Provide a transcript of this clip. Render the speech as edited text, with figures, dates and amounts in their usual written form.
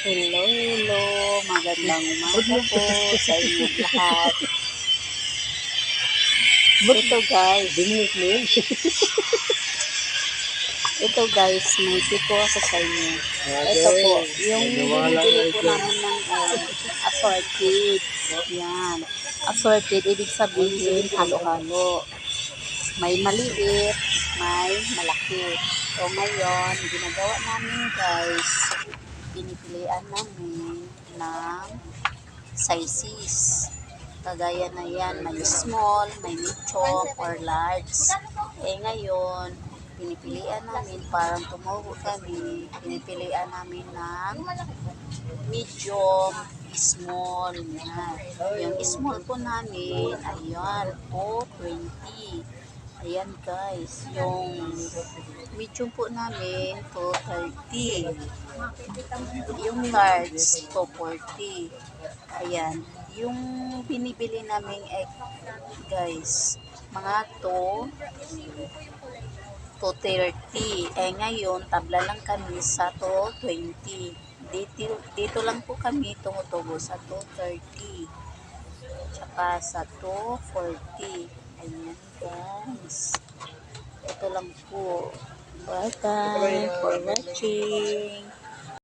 Hello, hello. Magandang umaga po sa inyong lahat. Ito guys, may tip ako sa inyo. Ito po, yung binibili po namin ng assorted. Yan. Assorted, ibig sabihin halo-halo. May maliit, may malaki. So ngayon, ginagawa namin guys, pinipilian namin ng sizes. Kagaya na yan, may small, may medium, or large. Ngayon, pinipilian namin, parang tumubo kami, pinipilian namin ng medium, small. Yan. Yung small po namin, ayan, 220. Ayan guys, yung medium po namin, 230. Yung large, 240. Ayan, yung binibili namin guys, mga 230. Ngayon, tabla lang kami sa 220. Dito lang po kami tumutubo sa 230. Tsaka sa 240. Ayan guys. Ito lang po. Bye-bye for watching.